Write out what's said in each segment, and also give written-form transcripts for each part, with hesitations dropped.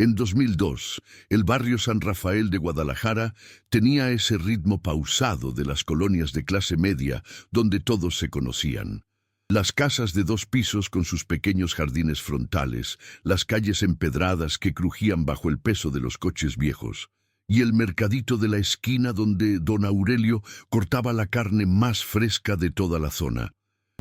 En 2002, el barrio San Rafael de Guadalajara tenía ese ritmo pausado de las colonias de clase media donde todos se conocían. Las casas de 2 pisos con sus pequeños jardines frontales, las calles empedradas que crujían bajo el peso de los coches viejos, y el mercadito de la esquina donde don Aurelio cortaba la carne más fresca de toda la zona.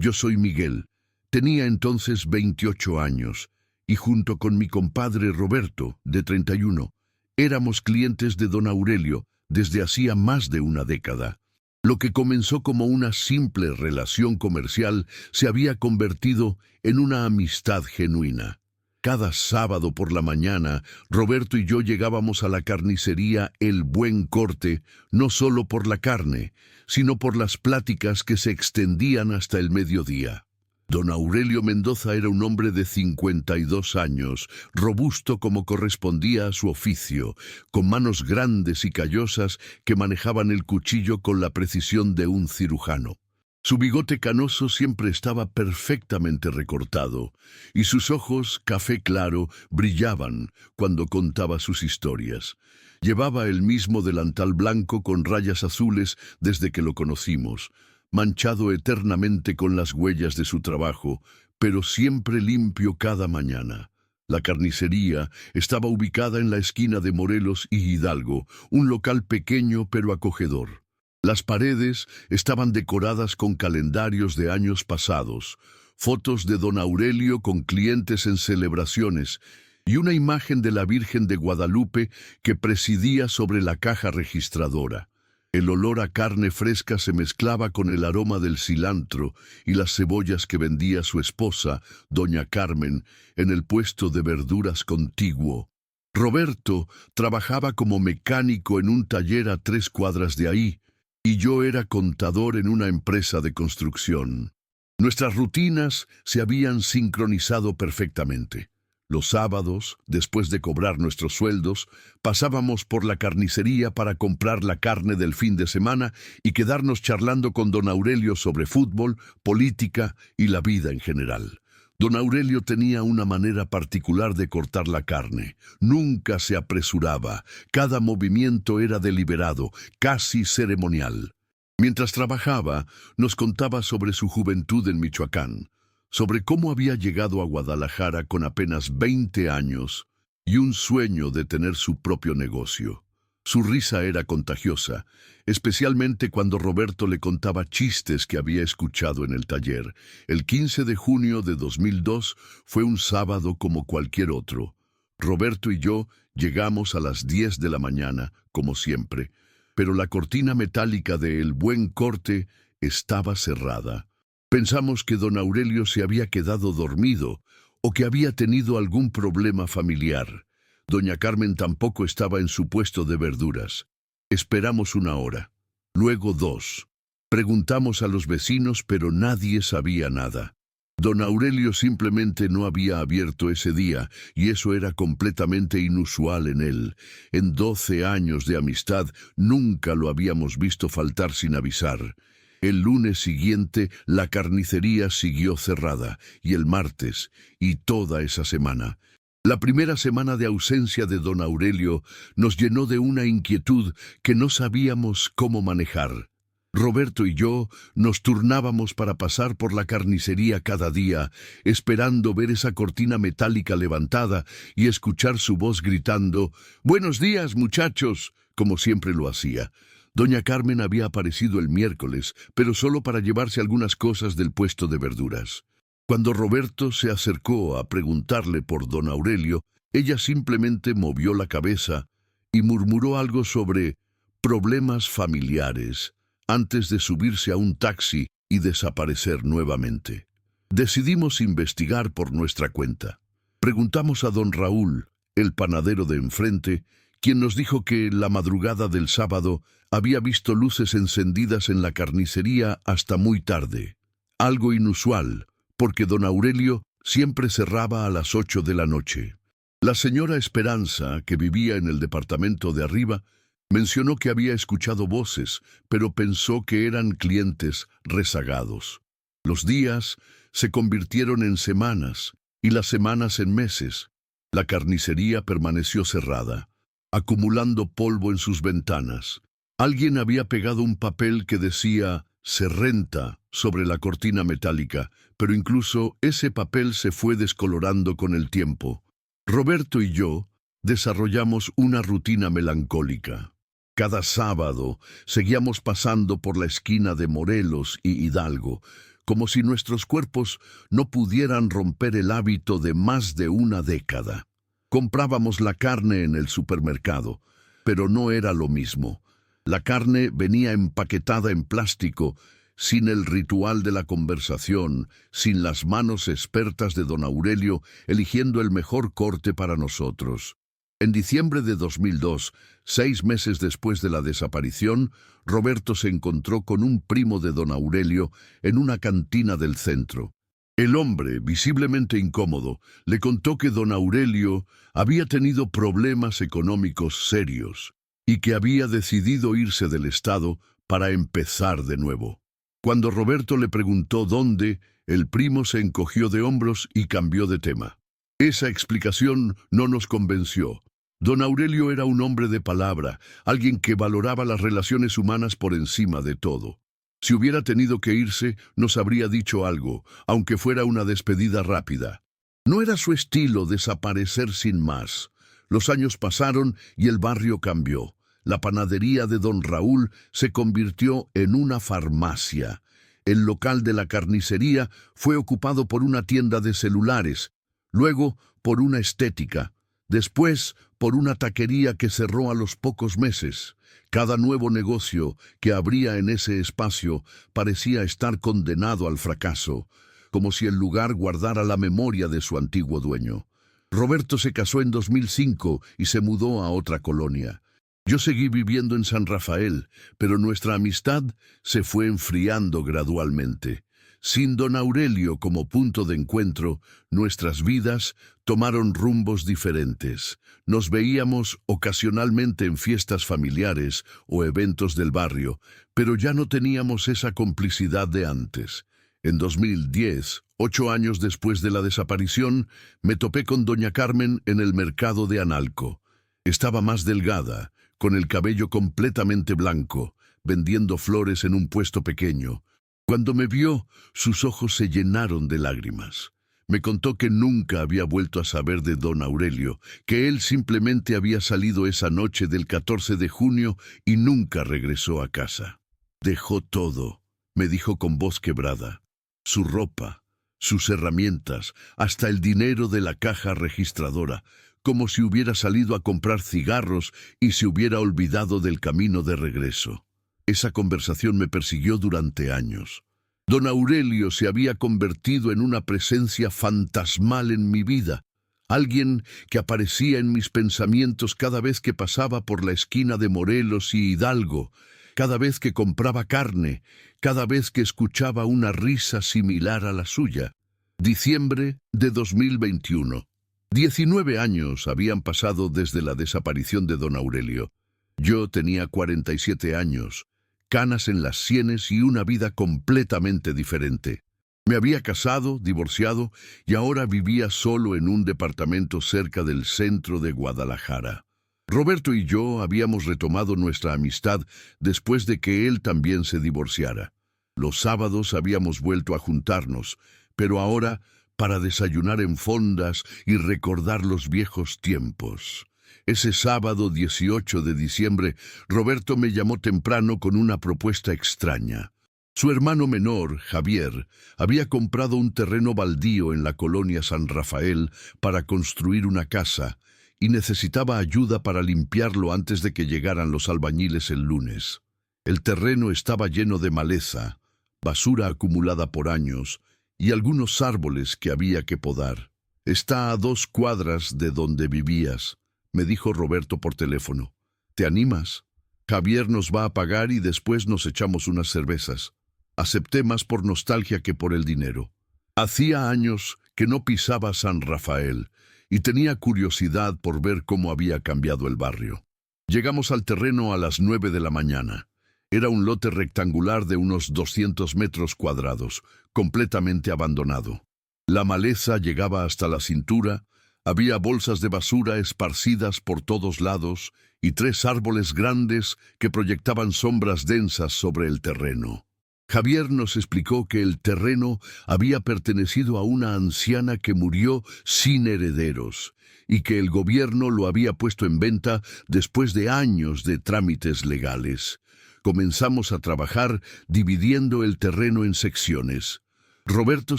Yo soy Miguel. Tenía entonces 28 años, y junto con mi compadre Roberto, de 31, éramos clientes de don Aurelio desde hacía más de una década. Lo que comenzó como una simple relación comercial se había convertido en una amistad genuina. Cada sábado por la mañana, Roberto y yo llegábamos a la carnicería El Buen Corte, no solo por la carne, sino por las pláticas que se extendían hasta el mediodía. Don Aurelio Mendoza era un hombre de 52 años, robusto como correspondía a su oficio, con manos grandes y callosas que manejaban el cuchillo con la precisión de un cirujano. Su bigote canoso siempre estaba perfectamente recortado, y sus ojos, café claro, brillaban cuando contaba sus historias. Llevaba el mismo delantal blanco con rayas azules desde que lo conocimos, manchado eternamente con las huellas de su trabajo, pero siempre limpio cada mañana. La carnicería estaba ubicada en la esquina de Morelos y Hidalgo, un local pequeño pero acogedor. Las paredes estaban decoradas con calendarios de años pasados, fotos de don Aurelio con clientes en celebraciones y una imagen de la Virgen de Guadalupe que presidía sobre la caja registradora. El olor a carne fresca se mezclaba con el aroma del cilantro y las cebollas que vendía su esposa, doña Carmen, en el puesto de verduras contiguo. Roberto trabajaba como mecánico en un taller a 3 cuadras de ahí, y yo era contador en una empresa de construcción. Nuestras rutinas se habían sincronizado perfectamente. Los sábados, después de cobrar nuestros sueldos, pasábamos por la carnicería para comprar la carne del fin de semana y quedarnos charlando con don Aurelio sobre fútbol, política y la vida en general. Don Aurelio tenía una manera particular de cortar la carne. Nunca se apresuraba. Cada movimiento era deliberado, casi ceremonial. Mientras trabajaba, nos contaba sobre su juventud en Michoacán, sobre cómo había llegado a Guadalajara con apenas 20 años y un sueño de tener su propio negocio. Su risa era contagiosa, especialmente cuando Roberto le contaba chistes que había escuchado en el taller. El 15 de junio de 2002 fue un sábado como cualquier otro. Roberto y yo llegamos a las 10 de la mañana, como siempre, pero la cortina metálica de El Buen Corte estaba cerrada. Pensamos que don Aurelio se había quedado dormido o que había tenido algún problema familiar. Doña Carmen tampoco estaba en su puesto de verduras. Esperamos 1 hora, luego 2. Preguntamos a los vecinos, pero nadie sabía nada. Don Aurelio simplemente no había abierto ese día, y eso era completamente inusual en él. En 12 años de amistad nunca lo habíamos visto faltar sin avisar. El lunes siguiente la carnicería siguió cerrada, y el martes, y toda esa semana. La primera semana de ausencia de don Aurelio nos llenó de una inquietud que no sabíamos cómo manejar. Roberto y yo nos turnábamos para pasar por la carnicería cada día, esperando ver esa cortina metálica levantada y escuchar su voz gritando: «¡Buenos días, muchachos!», como siempre lo hacía. Doña Carmen había aparecido el miércoles, pero solo para llevarse algunas cosas del puesto de verduras. Cuando Roberto se acercó a preguntarle por don Aurelio, ella simplemente movió la cabeza y murmuró algo sobre problemas familiares antes de subirse a un taxi y desaparecer nuevamente. Decidimos investigar por nuestra cuenta. Preguntamos a don Raúl, el panadero de enfrente, quien nos dijo que la madrugada del sábado había visto luces encendidas en la carnicería hasta muy tarde. Algo inusual, porque don Aurelio siempre cerraba a las 8 de la noche. La señora Esperanza, que vivía en el departamento de arriba, mencionó que había escuchado voces, pero pensó que eran clientes rezagados. Los días se convirtieron en semanas y las semanas en meses. La carnicería permaneció cerrada, acumulando polvo en sus ventanas. Alguien había pegado un papel que decía «Se renta» sobre la cortina metálica, pero incluso ese papel se fue descolorando con el tiempo. Roberto y yo desarrollamos una rutina melancólica. Cada sábado seguíamos pasando por la esquina de Morelos y Hidalgo, como si nuestros cuerpos no pudieran romper el hábito de más de una década. Comprábamos la carne en el supermercado, pero no era lo mismo. La carne venía empaquetada en plástico, sin el ritual de la conversación, sin las manos expertas de don Aurelio eligiendo el mejor corte para nosotros. En diciembre de 2002, 6 meses después de la desaparición, Roberto se encontró con un primo de don Aurelio en una cantina del centro. El hombre, visiblemente incómodo, le contó que don Aurelio había tenido problemas económicos serios y que había decidido irse del estado para empezar de nuevo. Cuando Roberto le preguntó dónde, el primo se encogió de hombros y cambió de tema. Esa explicación no nos convenció. Don Aurelio era un hombre de palabra, alguien que valoraba las relaciones humanas por encima de todo. Si hubiera tenido que irse, nos habría dicho algo, aunque fuera una despedida rápida. No era su estilo desaparecer sin más. Los años pasaron y el barrio cambió. La panadería de don Raúl se convirtió en una farmacia. El local de la carnicería fue ocupado por una tienda de celulares, luego por una estética, después por una taquería que cerró a los pocos meses. Cada nuevo negocio que abría en ese espacio parecía estar condenado al fracaso, como si el lugar guardara la memoria de su antiguo dueño. Roberto se casó en 2005 y se mudó a otra colonia. Yo seguí viviendo en San Rafael, pero nuestra amistad se fue enfriando gradualmente. Sin don Aurelio como punto de encuentro, nuestras vidas tomaron rumbos diferentes. Nos veíamos ocasionalmente en fiestas familiares o eventos del barrio, pero ya no teníamos esa complicidad de antes. En 2010, 8 años después de la desaparición, me topé con doña Carmen en el mercado de Analco. Estaba más delgada, con el cabello completamente blanco, vendiendo flores en un puesto pequeño. Cuando me vio, sus ojos se llenaron de lágrimas. Me contó que nunca había vuelto a saber de don Aurelio, que él simplemente había salido esa noche del 14 de junio y nunca regresó a casa. Dejó todo, me dijo con voz quebrada. Su ropa, sus herramientas, hasta el dinero de la caja registradora, como si hubiera salido a comprar cigarros y se hubiera olvidado del camino de regreso. Esa conversación me persiguió durante años. Don Aurelio se había convertido en una presencia fantasmal en mi vida, alguien que aparecía en mis pensamientos cada vez que pasaba por la esquina de Morelos y Hidalgo, cada vez que compraba carne, cada vez que escuchaba una risa similar a la suya. Diciembre de 2021. 19 años habían pasado desde la desaparición de don Aurelio. Yo tenía 47 años, canas en las sienes y una vida completamente diferente. Me había casado, divorciado y ahora vivía solo en un departamento cerca del centro de Guadalajara. Roberto y yo habíamos retomado nuestra amistad después de que él también se divorciara. Los sábados habíamos vuelto a juntarnos, pero ahora para desayunar en fondas y recordar los viejos tiempos. Ese sábado 18 de diciembre, Roberto me llamó temprano con una propuesta extraña. Su hermano menor, Javier, había comprado un terreno baldío en la colonia San Rafael para construir una casa y necesitaba ayuda para limpiarlo antes de que llegaran los albañiles el lunes. El terreno estaba lleno de maleza, basura acumulada por años y algunos árboles que había que podar. «Está a 2 cuadras de donde vivías», me dijo Roberto por teléfono. «¿Te animas? Javier nos va a pagar y después nos echamos unas cervezas». Acepté más por nostalgia que por el dinero. Hacía años que no pisaba San Rafael y tenía curiosidad por ver cómo había cambiado el barrio. Llegamos al terreno a las 9 de la mañana. Era un lote rectangular de unos 200 metros cuadrados, completamente abandonado. La maleza llegaba hasta la cintura, Había bolsas de basura esparcidas por todos lados y 3 árboles grandes que proyectaban sombras densas sobre el terreno. Javier nos explicó que el terreno había pertenecido a una anciana que murió sin herederos y que el gobierno lo había puesto en venta después de años de trámites legales. Comenzamos a trabajar dividiendo el terreno en secciones. Roberto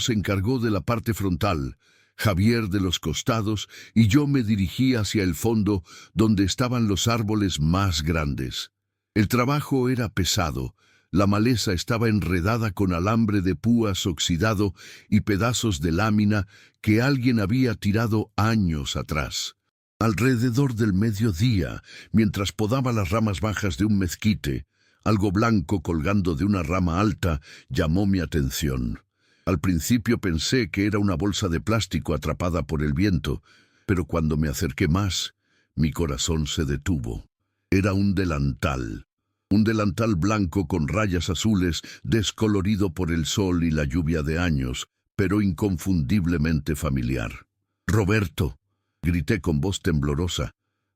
se encargó de la parte frontal, Javier de los costados y yo me dirigí hacia el fondo donde estaban los árboles más grandes. El trabajo era pesado. La maleza estaba enredada con alambre de púas oxidado y pedazos de lámina que alguien había tirado años atrás. Alrededor del mediodía, mientras podaba las ramas bajas de un mezquite, algo blanco colgando de una rama alta llamó mi atención. Al principio pensé que era una bolsa de plástico atrapada por el viento, pero cuando me acerqué más, mi corazón se detuvo. Era un delantal blanco con rayas azules, descolorido por el sol y la lluvia de años, pero inconfundiblemente familiar. «Roberto», grité con voz temblorosa,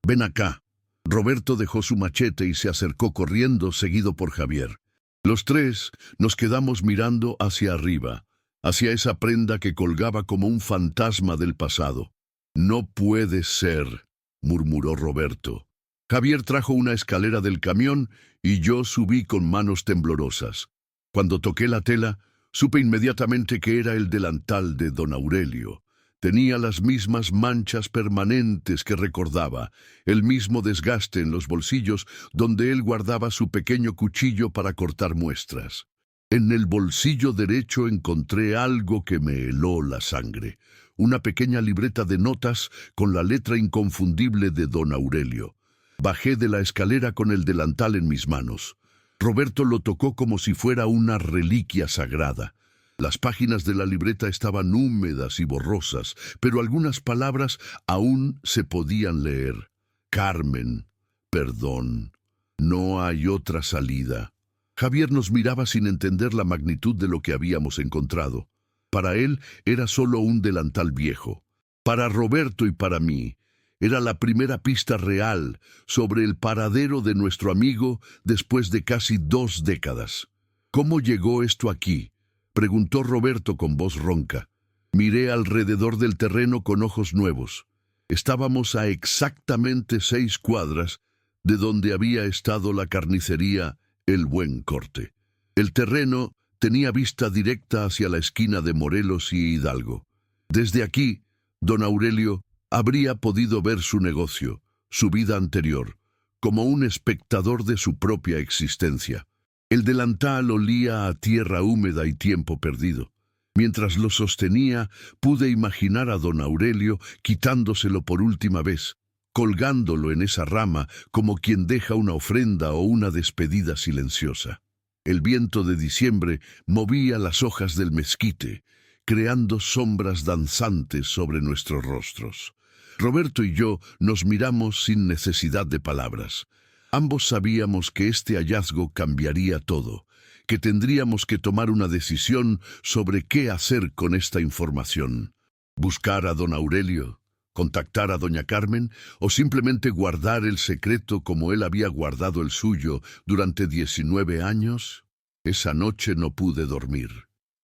«ven acá». Roberto dejó su machete y se acercó corriendo, seguido por Javier. Los 3 nos quedamos mirando hacia arriba, hacia esa prenda que colgaba como un fantasma del pasado. «No puede ser», murmuró Roberto. Javier trajo una escalera del camión y yo subí con manos temblorosas. Cuando toqué la tela, supe inmediatamente que era el delantal de don Aurelio. Tenía las mismas manchas permanentes que recordaba, el mismo desgaste en los bolsillos donde él guardaba su pequeño cuchillo para cortar muestras. En el bolsillo derecho encontré algo que me heló la sangre, una pequeña libreta de notas con la letra inconfundible de don Aurelio. Bajé de la escalera con el delantal en mis manos. Roberto lo tocó como si fuera una reliquia sagrada. Las páginas de la libreta estaban húmedas y borrosas, pero algunas palabras aún se podían leer. Carmen, perdón, no hay otra salida. Javier nos miraba sin entender la magnitud de lo que habíamos encontrado. Para él era solo un delantal viejo. Para Roberto y para mí, era la primera pista real sobre el paradero de nuestro amigo después de casi 2 décadas. «¿Cómo llegó esto aquí?», preguntó Roberto con voz ronca. Miré alrededor del terreno con ojos nuevos. Estábamos a exactamente 6 cuadras de donde había estado la carnicería El Buen Corte. El terreno tenía vista directa hacia la esquina de Morelos y Hidalgo. Desde aquí, don Aurelio habría podido ver su negocio, su vida anterior, como un espectador de su propia existencia. El delantal olía a tierra húmeda y tiempo perdido. Mientras lo sostenía, pude imaginar a don Aurelio quitándoselo por última vez, colgándolo en esa rama como quien deja una ofrenda o una despedida silenciosa. El viento de diciembre movía las hojas del mezquite, creando sombras danzantes sobre nuestros rostros. Roberto y yo nos miramos sin necesidad de palabras. Ambos sabíamos que este hallazgo cambiaría todo, que tendríamos que tomar una decisión sobre qué hacer con esta información. ¿Buscar a don Aurelio? ¿Contactar a doña Carmen? ¿O simplemente guardar el secreto como él había guardado el suyo durante 19 años? Esa noche no pude dormir.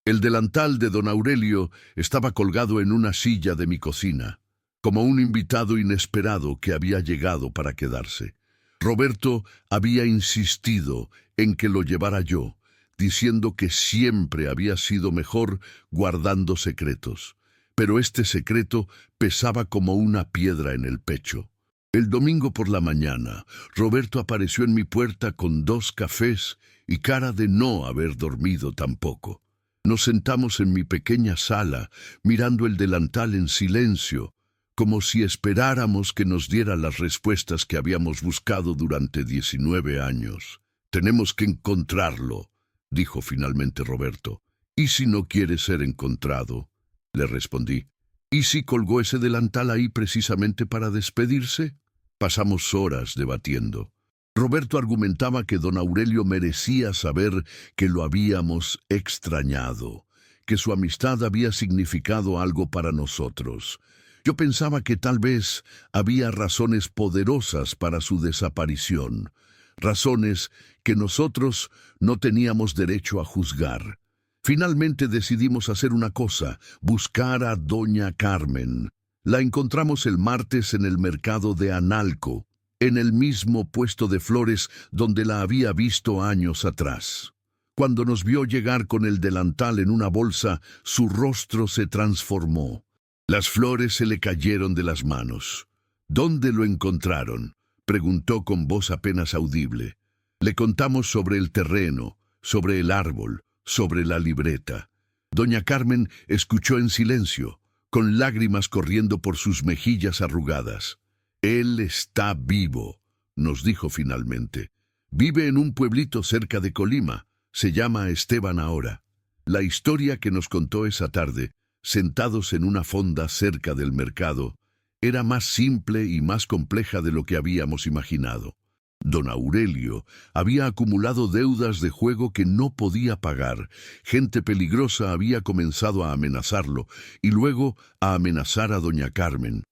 El delantal de don Aurelio estaba colgado en una silla de mi cocina, como un invitado inesperado que había llegado para quedarse. Roberto había insistido en que lo llevara yo, diciendo que siempre había sido mejor guardando secretos. Pero este secreto pesaba como una piedra en el pecho. El domingo por la mañana, Roberto apareció en mi puerta con 2 cafés y cara de no haber dormido tampoco. Nos sentamos en mi pequeña sala, mirando el delantal en silencio, como si esperáramos que nos diera las respuestas que habíamos buscado durante 19 años. «Tenemos que encontrarlo», dijo finalmente Roberto. «¿Y si no quiere ser encontrado?», le respondí. «¿Y si colgó ese delantal ahí precisamente para despedirse?». Pasamos horas debatiendo. Roberto argumentaba que don Aurelio merecía saber que lo habíamos extrañado, que su amistad había significado algo para nosotros. Yo pensaba que tal vez había razones poderosas para su desaparición, razones que nosotros no teníamos derecho a juzgar. Finalmente decidimos hacer una cosa, buscar a doña Carmen. La encontramos el martes en el mercado de Analco, en el mismo puesto de flores donde la había visto años atrás. Cuando nos vio llegar con el delantal en una bolsa, su rostro se transformó. Las flores se le cayeron de las manos. ¿Dónde lo encontraron?, preguntó con voz apenas audible. Le contamos sobre el terreno, sobre el árbol, sobre la libreta. Doña Carmen escuchó en silencio, con lágrimas corriendo por sus mejillas arrugadas. «Él está vivo», nos dijo finalmente. «Vive en un pueblito cerca de Colima. Se llama Esteban ahora». La historia que nos contó esa tarde, sentados en una fonda cerca del mercado, era más simple y más compleja de lo que habíamos imaginado. Don Aurelio había acumulado deudas de juego que no podía pagar. Gente peligrosa había comenzado a amenazarlo y luego a amenazar a doña Carmen.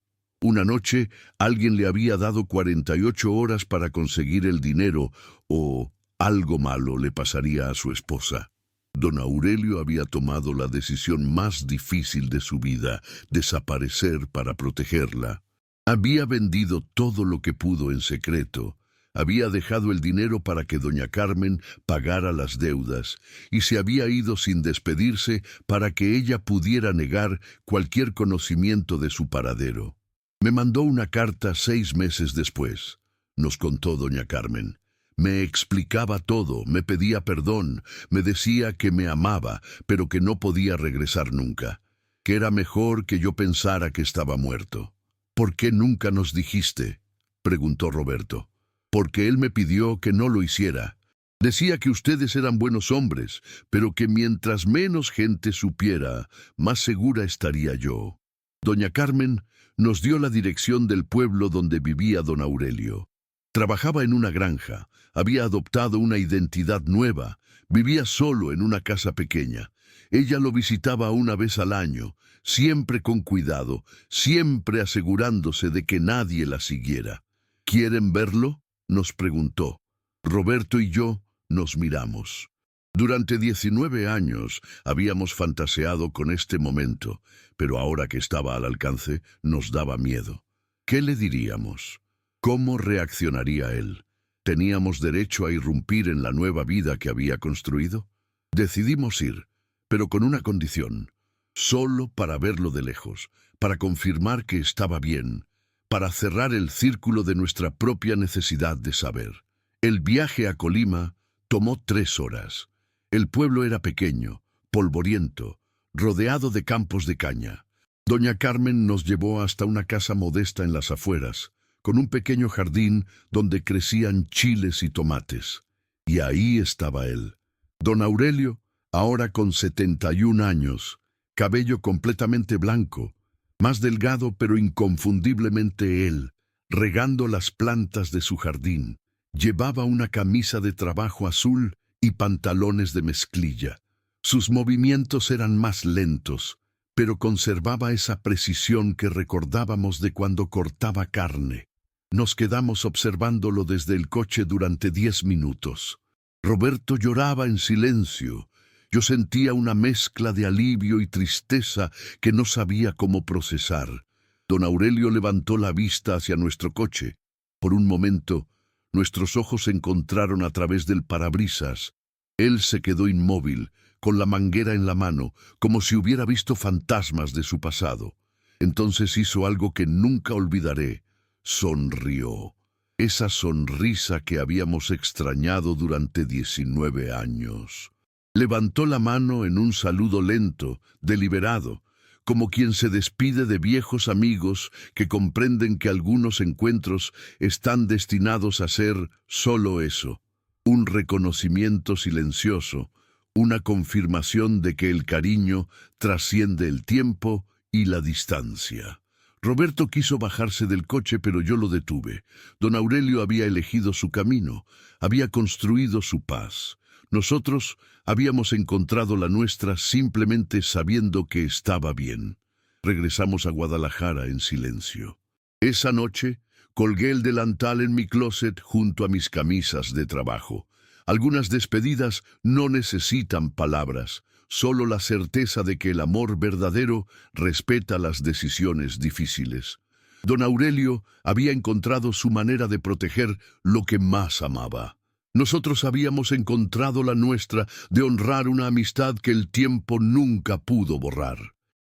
Una noche alguien le había dado 48 horas para conseguir el dinero o algo malo le pasaría a su esposa. Don Aurelio había tomado la decisión más difícil de su vida, desaparecer para protegerla. Había vendido todo lo que pudo en secreto, había dejado el dinero para que doña Carmen pagara las deudas y se había ido sin despedirse para que ella pudiera negar cualquier conocimiento de su paradero. Me mandó una carta 6 meses después, nos contó doña Carmen. Me explicaba todo, me pedía perdón, me decía que me amaba, pero que no podía regresar nunca, que era mejor que yo pensara que estaba muerto. «¿Por qué nunca nos dijiste?», preguntó Roberto. «Porque él me pidió que no lo hiciera. Decía que ustedes eran buenos hombres, pero que mientras menos gente supiera, más segura estaría yo». Doña Carmen nos dio la dirección del pueblo donde vivía don Aurelio. Trabajaba en una granja, había adoptado una identidad nueva, vivía solo en una casa pequeña. Ella lo visitaba una vez al año, siempre con cuidado, siempre asegurándose de que nadie la siguiera. «¿Quieren verlo?», nos preguntó. Roberto y yo nos miramos. Durante 19 años habíamos fantaseado con este momento, pero ahora que estaba al alcance nos daba miedo. ¿Qué le diríamos? ¿Cómo reaccionaría él? ¿Teníamos derecho a irrumpir en la nueva vida que había construido? Decidimos ir, pero con una condición, solo para verlo de lejos, para confirmar que estaba bien, para cerrar el círculo de nuestra propia necesidad de saber. El viaje a Colima tomó 3 horas. El pueblo era pequeño, polvoriento, rodeado de campos de caña. Doña Carmen nos llevó hasta una casa modesta en las afueras, con un pequeño jardín donde crecían chiles y tomates. Y ahí estaba él. Don Aurelio, ahora con 71 años, cabello completamente blanco, más delgado pero inconfundiblemente él, regando las plantas de su jardín. Llevaba una camisa de trabajo azul y pantalones de mezclilla. Sus movimientos eran más lentos, pero conservaba esa precisión que recordábamos de cuando cortaba carne. Nos quedamos observándolo desde el coche durante 10 minutos. Roberto lloraba en silencio. Yo sentía una mezcla de alivio y tristeza que no sabía cómo procesar. Don Aurelio levantó la vista hacia nuestro coche. Por un momento, nuestros ojos se encontraron a través del parabrisas. Él se quedó inmóvil, con la manguera en la mano, como si hubiera visto fantasmas de su pasado. Entonces hizo algo que nunca olvidaré. Sonrió. Esa sonrisa que habíamos extrañado durante 19 años. Levantó la mano en un saludo lento, deliberado, como quien se despide de viejos amigos que comprenden que algunos encuentros están destinados a ser solo eso, un reconocimiento silencioso, una confirmación de que el cariño trasciende el tiempo y la distancia. Roberto quiso bajarse del coche, pero yo lo detuve. Don Aurelio había elegido su camino, había construido su paz. Nosotros habíamos encontrado la nuestra simplemente sabiendo que estaba bien. Regresamos a Guadalajara en silencio. Esa noche, colgué el delantal en mi closet junto a mis camisas de trabajo. Algunas despedidas no necesitan palabras, solo la certeza de que el amor verdadero respeta las decisiones difíciles. Don Aurelio había encontrado su manera de proteger lo que más amaba. Nosotros habíamos encontrado la nuestra de honrar una amistad que el tiempo nunca pudo borrar.